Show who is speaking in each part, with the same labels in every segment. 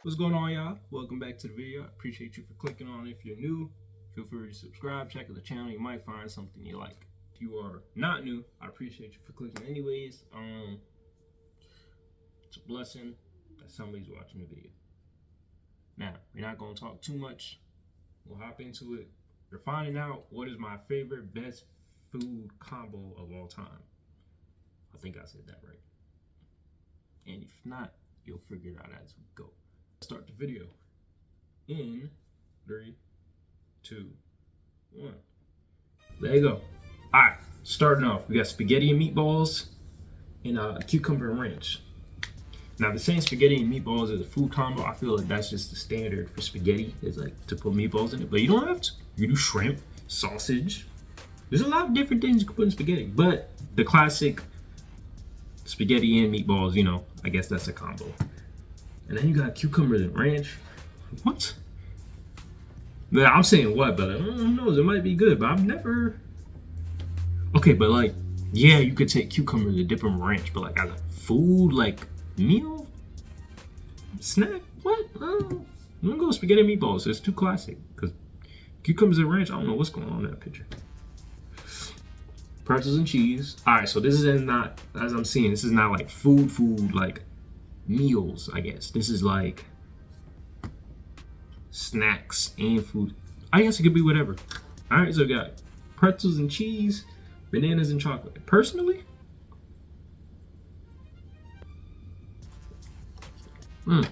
Speaker 1: What's going on, y'all? Welcome back to the video. I appreciate you for clicking on it. If you're new, feel free to subscribe, check out the channel. You might find something you like. If you are not new, I appreciate you for clicking anyways. It's a blessing that somebody's watching the video. Now, we're not going to talk too much. We'll hop into it. We're finding out what is my favorite best food combo of all time. I think I said that right. And if not, you'll figure it out as we go. Start the video in 3, 2, 1. There you go. All right, starting off, we got spaghetti and meatballs and cucumber and ranch. Now, the saying spaghetti and meatballs is a food combo, I feel like that's just the standard for spaghetti, is like to put meatballs in it. But you don't have to. You do shrimp, sausage. There's a lot of different things you can put in spaghetti, but the classic spaghetti and meatballs, you know, I guess that's a combo. And then you got cucumbers and ranch. What? Yeah, I'm saying what, but who knows? It might be good, but I've never. Okay, but like, yeah, you could take cucumbers and dip them in ranch, but like as a food, like meal, snack, what? I'm gonna go with spaghetti and meatballs. It's too classic. Because cucumbers and ranch, I don't know what's going on in that picture. Pretzels and cheese. All right, so this is not, as I'm seeing, this is not like food, like meals, I guess. This is like snacks and food. I guess it could be whatever. All right, so we got pretzels and cheese, bananas and chocolate. Personally, I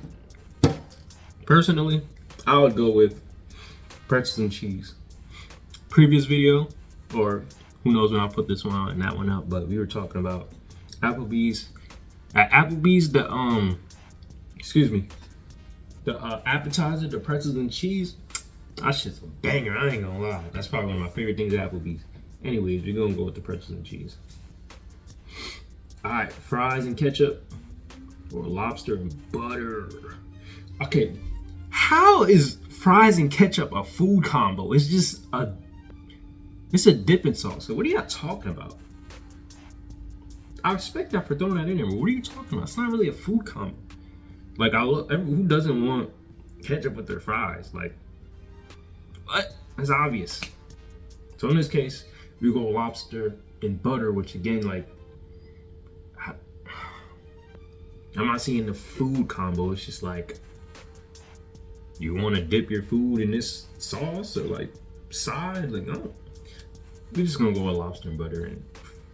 Speaker 1: would go with pretzels and cheese. Previous video, or who knows when I'll put this one out and that one out, but we were talking about Applebee's. At Applebee's, the appetizer, the pretzels and cheese, that shit's a banger. I ain't gonna lie. That's probably one of my favorite things at Applebee's. Anyways, we're gonna go with the pretzels and cheese. All right, fries and ketchup, or lobster and butter. Okay, how is fries and ketchup a food combo? It's just it's a dipping sauce. So what are y'all talking about? I respect that for throwing that in there, but what are you talking about? It's not really a food combo. Like, who doesn't want ketchup with their fries? Like, what? That's obvious. So in this case, we go lobster and butter, which again, like, I'm not seeing the food combo. It's just like, you want to dip your food in this sauce or like side? Like, no. We're just gonna go with lobster and butter and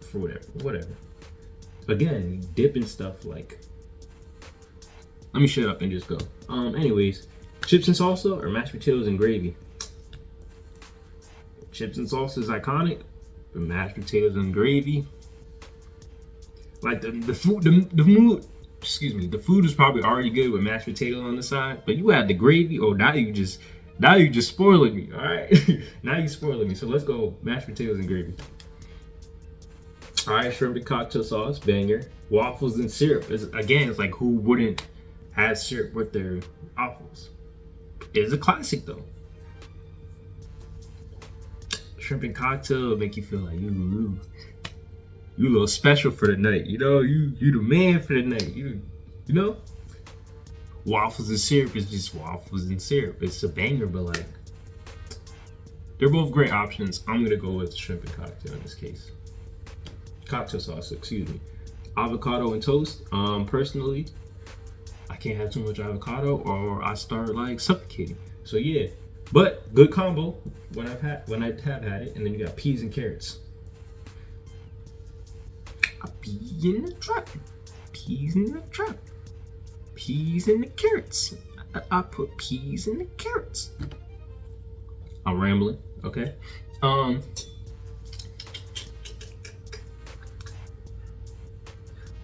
Speaker 1: for whatever. Again, dipping stuff like. Let me shut up and just go. Anyways, chips and salsa or mashed potatoes and gravy. Chips and salsa is iconic, but mashed potatoes and gravy. Like the food is probably already good with mashed potatoes on the side, but you add the gravy. Oh, now you just spoiling me. All right, now you spoiling me. So let's go mashed potatoes and gravy. All right, shrimp and cocktail sauce, banger. Waffles and syrup. It's like, who wouldn't have syrup with their waffles? It's a classic though. Shrimp and cocktail make you feel like you a little special for the night. You know, you the man for the night. You know. Waffles and syrup is just waffles and syrup. It's a banger, but like, they're both great options. I'm gonna go with shrimp and cocktail in this case. Cocktail sauce, excuse me. Avocado and toast. Personally, I can't have too much avocado or I start like suffocating. So yeah, but good combo when I have had it. And then you got peas and carrots. A pea in the trap. Peas in the trap. Peas in the carrots. I put peas in the carrots. I'm rambling. Okay.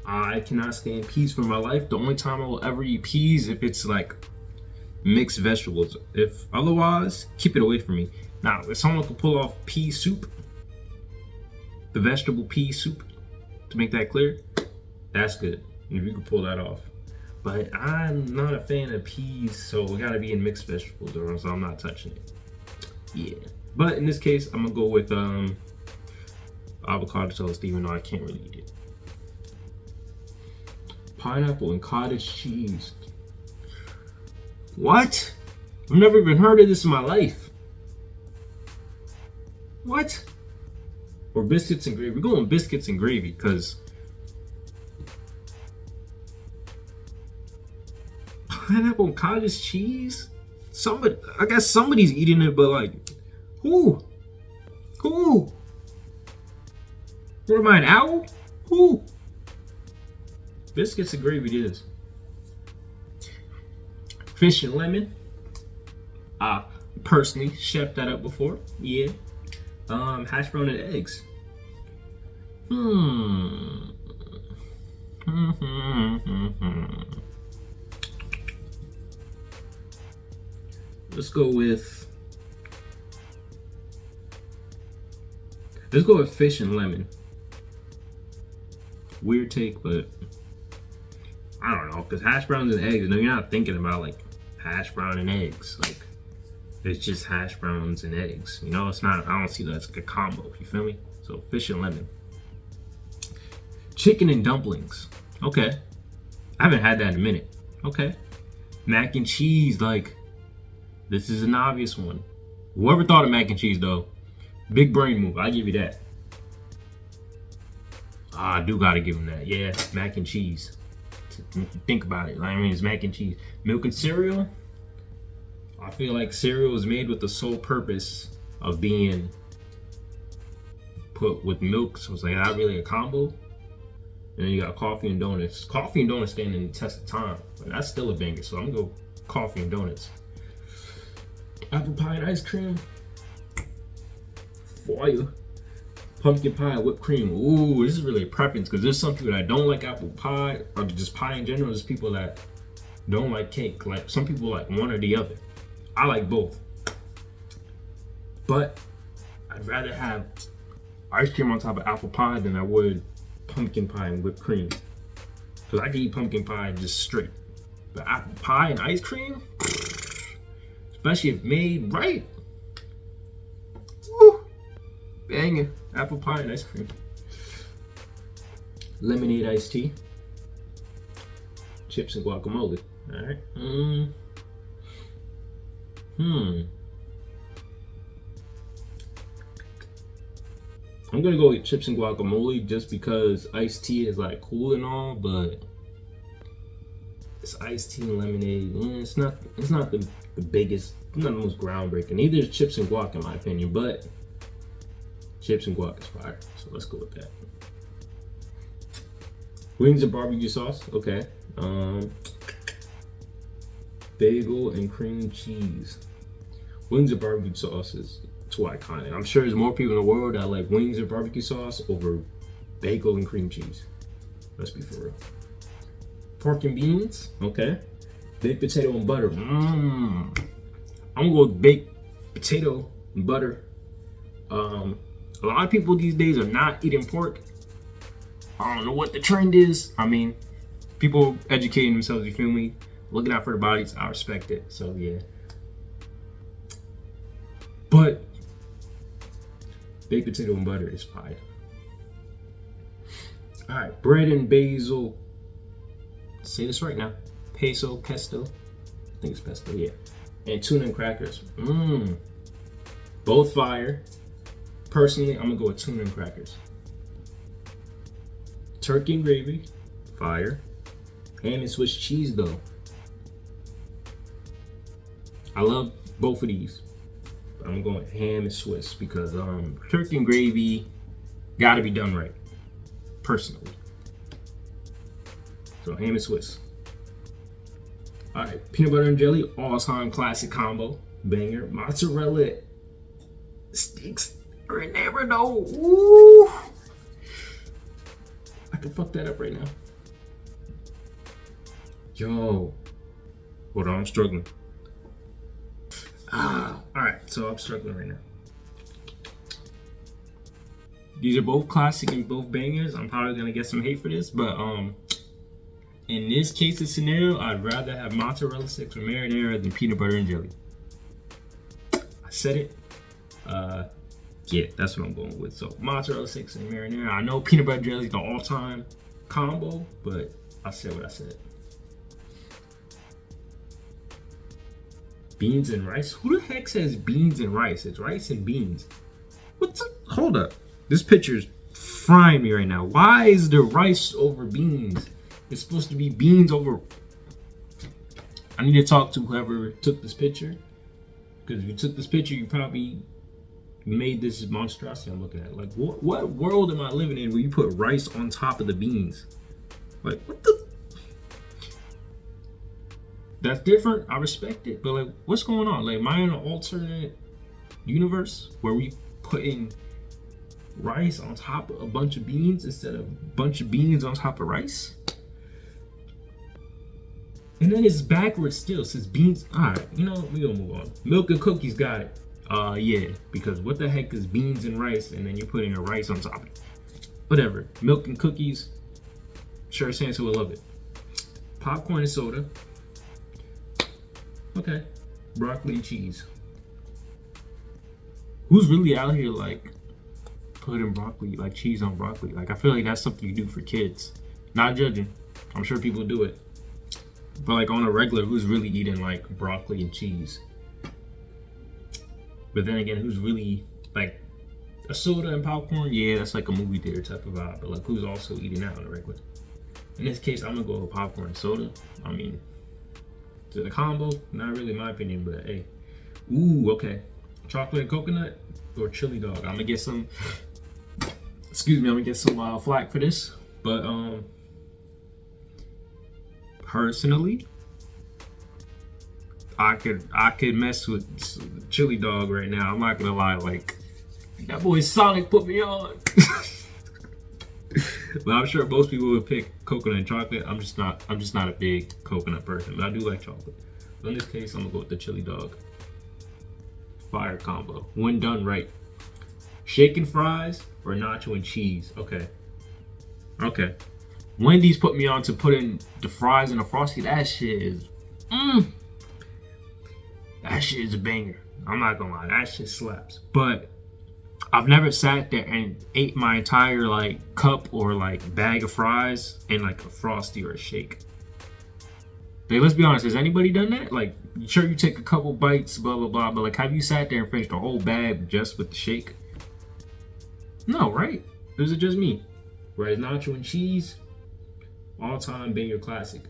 Speaker 1: I cannot stand peas for my life. The only time I will ever eat peas if it's like mixed vegetables. If otherwise, keep it away from me. Now, if someone could pull off pea soup, the vegetable pea soup, to make that clear, that's good. If you could pull that off. But I'm not a fan of peas, so it gotta be in mixed vegetables, or else I'm not touching it. Yeah. But in this case, I'm gonna go with avocado toast, even though I can't really eat it. Pineapple and cottage cheese. What? I've never even heard of this in my life. What? Or biscuits and gravy. We're going biscuits and gravy because pineapple and cottage cheese? I guess somebody's eating it, but like, who? Who? What am I, an owl? Who? Biscuits and gravy it is. Fish and lemon. Personally chefed that up before. Yeah. Hash brown and eggs. Let's go with fish and lemon. Weird take, but I don't know, because hash browns and eggs, no, you're not thinking about like hash brown and eggs. Like, it's just hash browns and eggs. You know, it's not, I don't see that as like a combo. You feel me? So fish and lemon. Chicken and dumplings. Okay. I haven't had that in a minute. Okay. Mac and cheese, like, this is an obvious one. Whoever thought of mac and cheese though, big brain move. I give you that. I do gotta give him that. Yeah, mac and cheese. Think about it. I mean, it's mac and cheese. Milk and cereal. I feel like cereal is made with the sole purpose of being put with milk, so it's like not really a combo. And then you got coffee and donuts. Coffee and donuts standing the test of time, but that's still a banger. So I'm gonna go coffee and donuts. Apple pie and ice cream. Fire. Pumpkin pie and whipped cream. Ooh, this is really a preference because there's some people that don't like apple pie or just pie in general. There's people that don't like cake. Like some people like one or the other. I like both. But I'd rather have ice cream on top of apple pie than I would pumpkin pie and whipped cream. Because I can eat pumpkin pie just straight. But apple pie and ice cream, especially if made right, woo, banging. Apple pie and ice cream. Lemonade iced tea. Chips and guacamole. Alright. I'm gonna go with chips and guacamole just because iced tea is like cool and all, but it's iced tea and lemonade. It's not the biggest, not the most groundbreaking. Neither is chips and guac in my opinion, but chips and guac is fire. So let's go with that. Wings and barbecue sauce. Okay. Bagel and cream cheese. Wings and barbecue sauce is too iconic. I'm sure there's more people in the world that like wings and barbecue sauce over bagel and cream cheese. Let's be for real. Pork and beans. Okay. Baked potato and butter. I'm gonna go with baked potato and butter. A lot of people these days are not eating pork. I don't know what the trend is. I mean, people educating themselves, you feel me? Looking out for their bodies, I respect it. So yeah. But baked potato and butter is fire. Alright, bread and basil. Say this right now. Pesto. I think it's pesto, yeah. And tuna and crackers. Both fire. Personally, I'm gonna go with tuna and crackers. Turkey and gravy, fire. Ham and Swiss cheese though. I love both of these. But I'm going with ham and Swiss because turkey and gravy gotta be done right. Personally. So ham and Swiss. Alright, peanut butter and jelly, all-time classic combo. Banger. Mozzarella sticks. Or never know. Ooh. I can fuck that up right now. Yo. Hold on, I'm struggling. Alright, so I'm struggling right now. These are both classic and both bangers. I'm probably gonna get some hate for this, but in this case of scenario, I'd rather have mozzarella sticks or marinara than peanut butter and jelly. I said it. Yeah, that's what I'm going with. So mozzarella sticks and marinara. I know peanut butter jelly is the all-time combo, but I said what I said. Beans and rice? Who the heck says beans and rice? It's rice and beans. Hold up. This picture's frying me right now. Why is there rice over beans? It's supposed to be beans over. I need to talk to whoever took this picture. Because if you took this picture, you probably made this monstrosity I'm looking at. Like, what world am I living in where you put rice on top of the beans? Like, what the? That's different. I respect it. But, like, what's going on? Like, am I in an alternate universe where we putting rice on top of a bunch of beans instead of a bunch of beans on top of rice? And then it's backwards still. It says beans. Alright, you know, we gonna move on. Milk and cookies got it. Yeah. Because what the heck is beans and rice and then you're putting a rice on top of it? Whatever. Milk and cookies. Sure, Santa will love it. Popcorn and soda. Okay. Broccoli and cheese. Who's really out here like putting broccoli, like cheese on broccoli? Like, I feel like that's something you do for kids. Not judging. I'm sure people do it. But like on a regular, who's really eating like broccoli and cheese? But then again, who's really like a soda and popcorn? Yeah, that's like a movie theater type of vibe. But like, who's also eating that on a regular? In this case, I'm gonna go with popcorn and soda. I mean, to the combo, not really my opinion, but hey. Ooh, okay. Chocolate and coconut or chili dog. I'm gonna get some. Excuse me, I'm gonna get some flack for this, but personally, I could mess with chili dog right now. I'm not gonna lie, like that boy Sonic put me on. But I'm sure most people would pick coconut and chocolate. I'm just not a big coconut person, but I do like chocolate. So in this case, I'm gonna go with the chili dog. Fire combo when done right. Shaken fries or nacho and cheese. Okay. Wendy's put me on to put in the fries and the frosty. That shit is that shit is a banger. I'm not gonna lie, that shit slaps. But I've never sat there and ate my entire like cup or like bag of fries in like a frosty or a shake. Like, let's be honest, has anybody done that? Like, sure, you take a couple bites, blah blah blah, but like, have you sat there and finished a whole bag just with the shake? No, right? Or is it just me? Whereas nacho and cheese, all-time banger classic.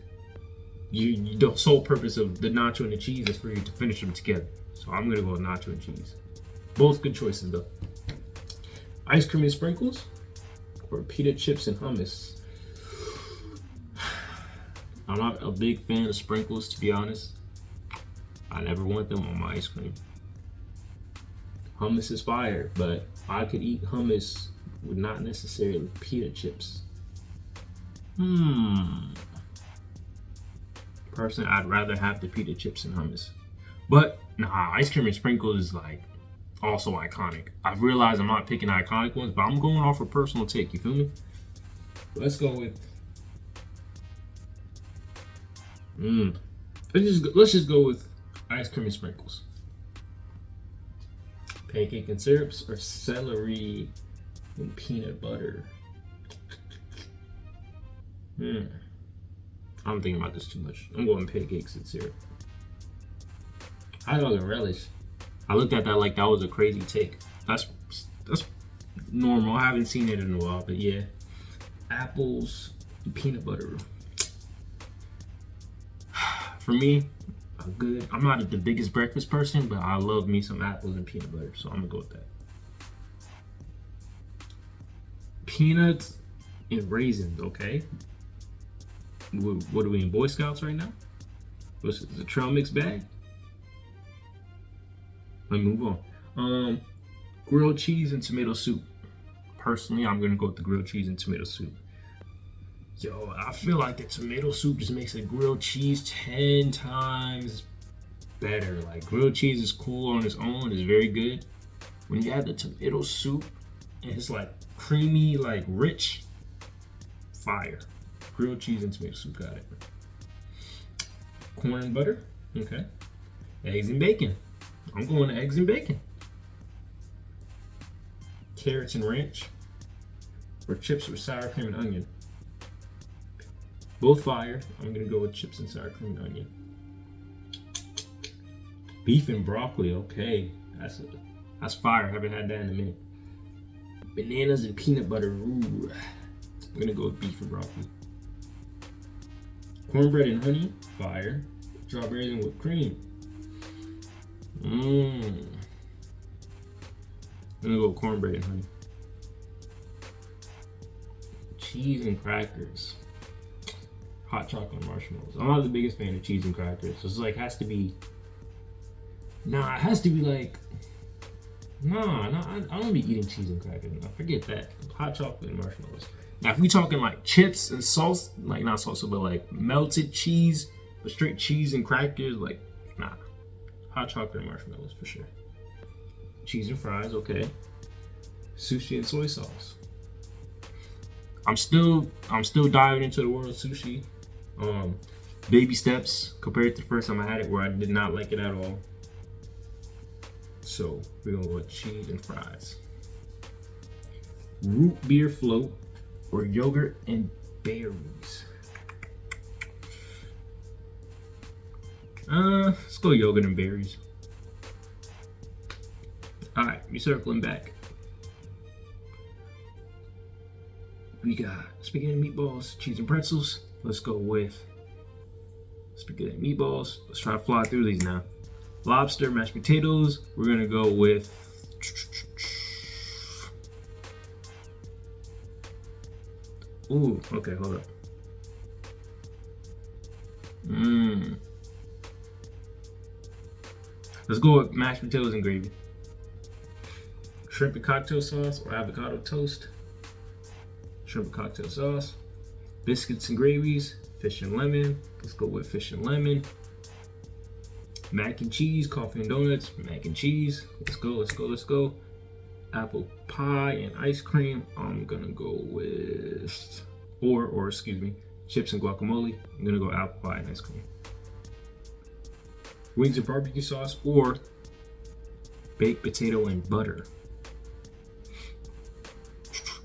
Speaker 1: The sole purpose of the nacho and the cheese is for you to finish them together. So I'm gonna go with nacho and cheese. Both good choices though. Ice cream and sprinkles or pita chips and hummus. I'm not a big fan of sprinkles, to be honest. I never want them on my ice cream. Hummus is fire, but I could eat hummus with not necessarily pita chips. Personally, I'd rather have the pita chips and hummus. But nah, ice cream and sprinkles is like also iconic. I've realized I'm not picking iconic ones, but I'm going off a personal take, you feel me? Let's go with let's just go with ice cream and sprinkles. Pancake and syrups or celery and peanut butter. I'm thinking about this too much. I'm going pancakes and syrup. Hot dog and relish. I looked at that like that was a crazy take. That's normal. I haven't seen it in a while, but yeah. Apples and peanut butter. For me, I'm not the biggest breakfast person, but I love me some apples and peanut butter, so I'm gonna go with that. Peanuts and raisins, okay. What are we in, Boy Scouts right now? What's the trail mix bag? Let me move on. Grilled cheese and tomato soup. Personally, I'm gonna go with the grilled cheese and tomato soup. Yo, I feel like the tomato soup just makes the grilled cheese 10 times better. Like, grilled cheese is cool on its own, it's very good. When you add the tomato soup, and it's like creamy, like rich, fire. Grilled cheese and tomato soup, got it. Corn and butter, okay. Eggs and bacon. I'm going to eggs and bacon. Carrots and ranch, or chips with sour cream and onion. Both fire. I'm gonna go with chips and sour cream and onion. Beef and broccoli. Okay, that's fire. I haven't had that in a minute. Bananas and peanut butter. Ooh. I'm gonna go with beef and broccoli. Cornbread and honey. Fire. Strawberries and whipped cream. I'm gonna go with cornbread and honey. Cheese and crackers. Hot chocolate and marshmallows. I'm not the biggest fan of cheese and crackers. So it's like, has to be. Nah, it has to be like. Nah, I don't be eating cheese and crackers. Nah, forget that. Hot chocolate and marshmallows. Now, if we talking like chips and sauce, like not salsa, but like melted cheese, but straight cheese and crackers, like, nah. Hot chocolate and marshmallows for sure. Cheese and fries, okay. Sushi and soy sauce. I'm still diving into the world of sushi. Baby steps compared to the first time I had it, where I did not like it at all. So we're gonna go with cheese and fries. Root beer float or yogurt and berries. Let's go yogurt and berries. All right, we circling back. We got spaghetti and meatballs, cheese and pretzels. Let's go with spaghetti and meatballs. Let's try to fly through these now. Lobster, mashed potatoes. We're gonna go with ooh, okay, hold up. Let's go with mashed potatoes and gravy. Shrimp and cocktail sauce or avocado toast. Shrimp and cocktail sauce. Biscuits and gravies. Fish and lemon. Let's go with fish and lemon. Mac and cheese, coffee and donuts, mac and cheese. Let's go, let's go, let's go. Apple pie and ice cream. I'm gonna go with, or excuse me, chips and guacamole. I'm gonna go apple pie and ice cream. Wings and barbecue sauce or baked potato and butter.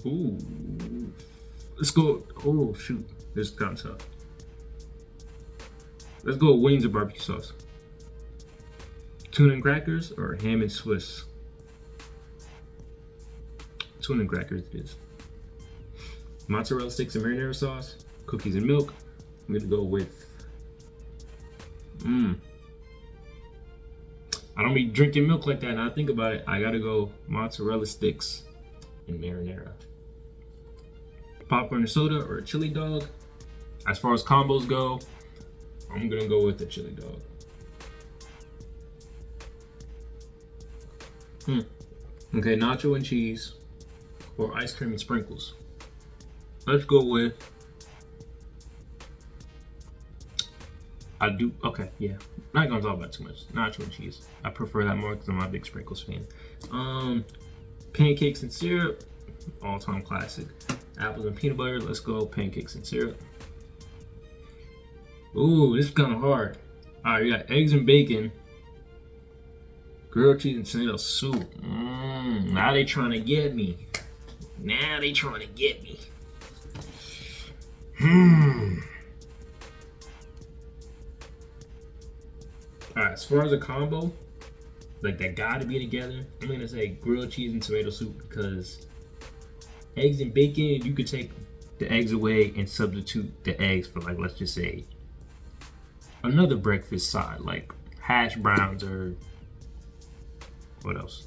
Speaker 1: Ooh, let's go. Oh shoot, this got tough. Let's go with wings and barbecue sauce. Tuna and crackers or ham and Swiss? Tuna and crackers it is. Mozzarella sticks and marinara sauce. Cookies and milk. I'm gonna go with. I don't be drinking milk like that. Now I think about it, I gotta go mozzarella sticks and marinara. Popcorn and soda or a chili dog. As far as combos go, I'm gonna go with the chili dog. Okay, nacho and cheese or ice cream and sprinkles. Let's go with. Yeah. Not gonna talk about too much. Nacho and cheese. I prefer that more because I'm a big sprinkles fan. Pancakes and syrup, all-time classic. Apples and peanut butter. Let's go pancakes and syrup. Ooh, this is kind of hard. All right, we got eggs and bacon. Grilled cheese and tomato soup. Now they trying to get me. Alright, as far as a combo, like that gotta be together, I'm gonna say grilled cheese and tomato soup because eggs and bacon, you could take the eggs away and substitute the eggs for, like, let's just say another breakfast side, like hash browns or what else?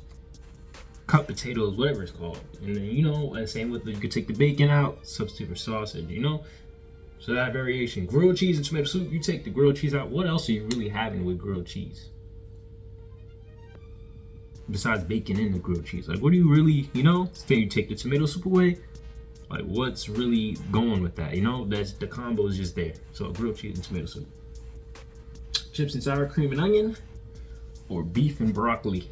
Speaker 1: Cut potatoes, whatever it's called. And then, and same with you could take the bacon out, substitute for sausage, So that variation. Grilled cheese and tomato soup, you take the grilled cheese out. What else are you really having with grilled cheese? Besides bacon and the grilled cheese. Like, what do you really, Then you take the tomato soup away. Like, what's really going with that? That's the combo is just there. So grilled cheese and tomato soup. Chips and sour cream and onion. Or beef and broccoli.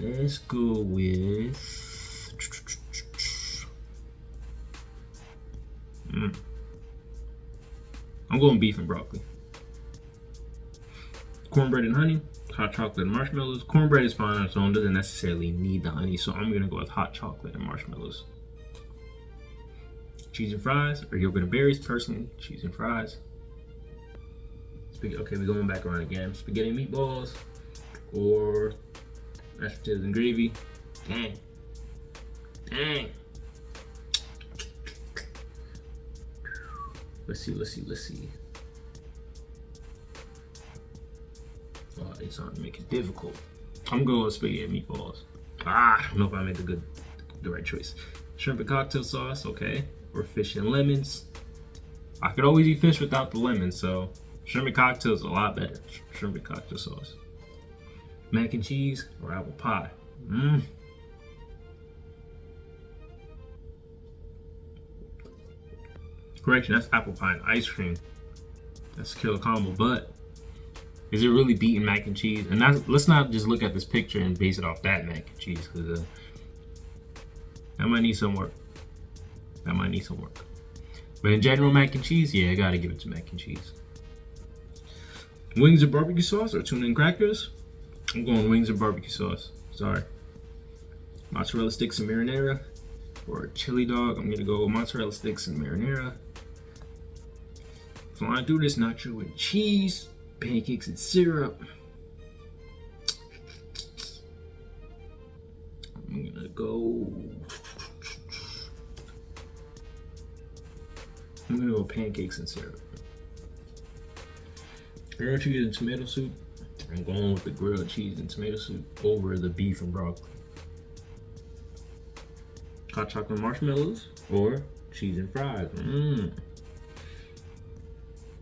Speaker 1: Let's go with. I'm going beef and broccoli. Cornbread and honey, hot chocolate and marshmallows. Cornbread is fine on its own, doesn't necessarily need the honey, so I'm gonna go with hot chocolate and marshmallows. Cheese and fries or yogurt and berries. Personally, cheese and fries. Okay, we're going back around again. Spaghetti and meatballs or mashed potatoes and gravy. Dang. Dang. Let's see. Oh, it's starting to make it difficult. I'm going with spaghetti and meatballs. I don't know if I made the right choice. Shrimp and cocktail sauce, okay. Or fish and lemons. I could always eat fish without the lemon, so shrimp and cocktail is a lot better. Shrimp and cocktail sauce. Mac and cheese or apple pie. Correction, that's apple pie and ice cream. That's a killer combo, but is it really beating mac and cheese? And let's not just look at this picture and base it off that mac and cheese, because that might need some work. But in general, mac and cheese, yeah, I gotta give it to mac and cheese. Wings or barbecue sauce or tuna and crackers? I'm going wings or barbecue sauce. Sorry. Mozzarella sticks and marinara or chili dog. I'm gonna go with mozzarella sticks and marinara. Flying through this nacho and cheese, pancakes and syrup. I'm gonna go pancakes and syrup. Grilled cheese and tomato soup. I'm going with the grilled cheese and tomato soup over the beef and broccoli. Hot chocolate marshmallows or cheese and fries. I'm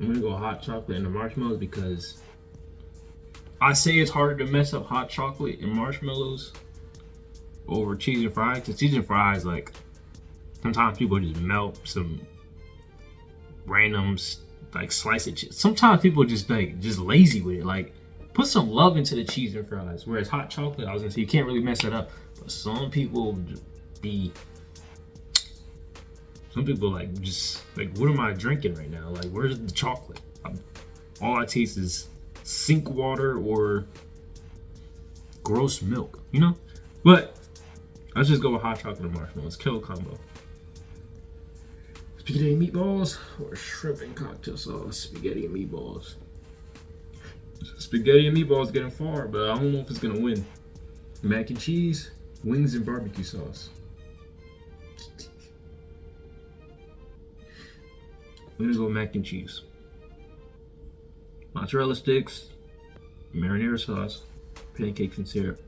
Speaker 1: gonna go hot chocolate and the marshmallows because I say it's harder to mess up hot chocolate and marshmallows over cheese and fries. Cause cheese and fries, like, sometimes people just melt some random like slice of cheese. Sometimes people just lazy with it. Like, put some love into the cheese and fries. Whereas hot chocolate, I was gonna say, you can't really mess it up. But some people like just like, what am I drinking right now? Like, where's the chocolate? All I taste is sink water or gross milk, you know? But let's just go with hot chocolate and marshmallows. Killer combo. Spaghetti and meatballs or shrimp and cocktail sauce. Spaghetti and meatballs. Spaghetti and meatballs getting far, but I don't know if it's gonna win. Mac and cheese, wings and barbecue sauce. I'm gonna go mac and cheese. Mozzarella sticks, marinara sauce, pancakes and syrup.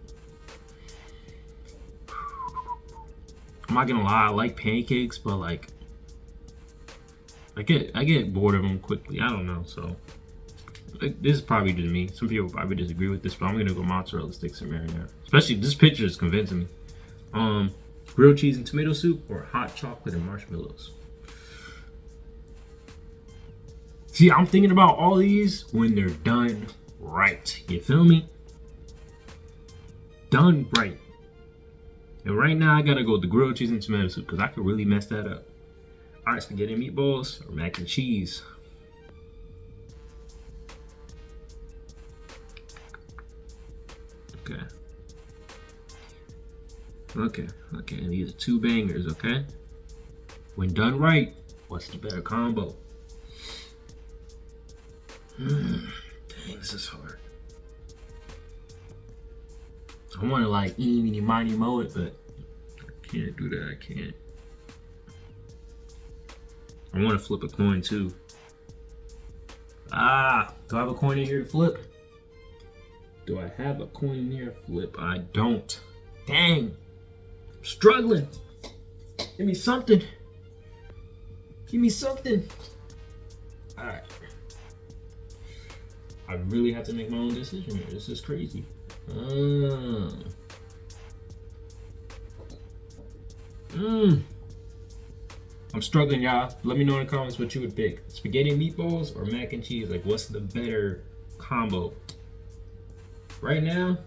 Speaker 1: I'm not gonna lie, I like pancakes, but like, I get bored of them quickly. I don't know, so like, this is probably just me. Some people probably disagree with this, but I'm gonna go mozzarella sticks and marinara. Especially this picture is convincing me. Grilled cheese and tomato soup or hot chocolate and marshmallows. See, I'm thinking about all these when they're done right. You feel me? Done right. And right now, I gotta go with the grilled cheese and tomato soup because I could really mess that up. All right, spaghetti and meatballs or mac and cheese. Okay, these are two bangers, okay? When done right, what's the better combo? Dang, this is hard. I want to like eeny, meeny, miny, moe it, but I can't do that. I can't. I want to flip a coin too. Do I have a coin in here to flip? Do I have a coin in here to flip? I don't. Dang. I'm struggling. Give me something. Give me something. Alright. I really have to make my own decision here. This is crazy. I'm struggling, y'all. Let me know in the comments what you would pick. Spaghetti and meatballs or mac and cheese? Like, what's the better combo? Right now,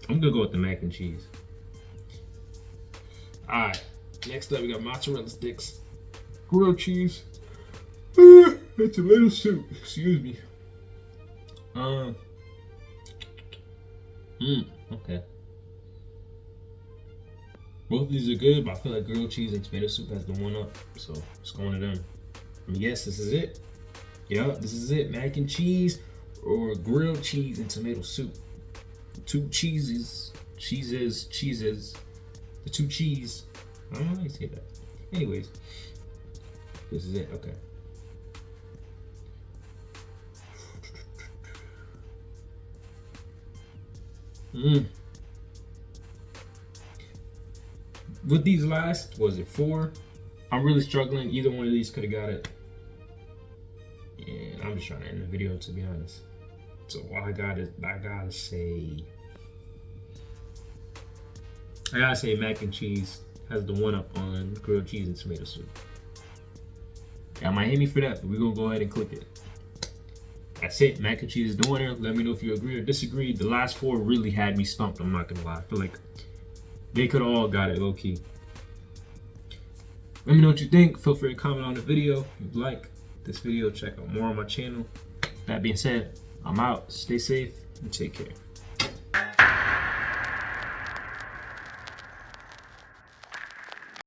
Speaker 1: I'm gonna go with the mac and cheese. Alright, next up we got mozzarella sticks, grilled cheese, and tomato soup. Excuse me. Okay. Both of these are good, but I feel like grilled cheese and tomato soup has the one up, so it's going to them. Yes, this is it. Yeah, this is it. Mac and cheese or grilled cheese and tomato soup. Two cheeses. The two cheese. I don't know how you say that. Anyways, this is it. Okay. With these last, was it 4? I'm really struggling. Either one of these could have got it. And I'm just trying to end the video, to be honest. So I gotta say mac and cheese has the one up on grilled cheese and tomato soup. Y'all might hate me for that, but we're gonna go ahead and click it. That's it. Mac and cheese is the winner. Let me know if you agree or disagree. The last 4 really had me stumped. I'm not gonna lie. I feel like they could have all got it low key. Let me know what you think. Feel free to comment on the video. If you like this video, check out more on my channel. That being said, I'm out. Stay safe and take care.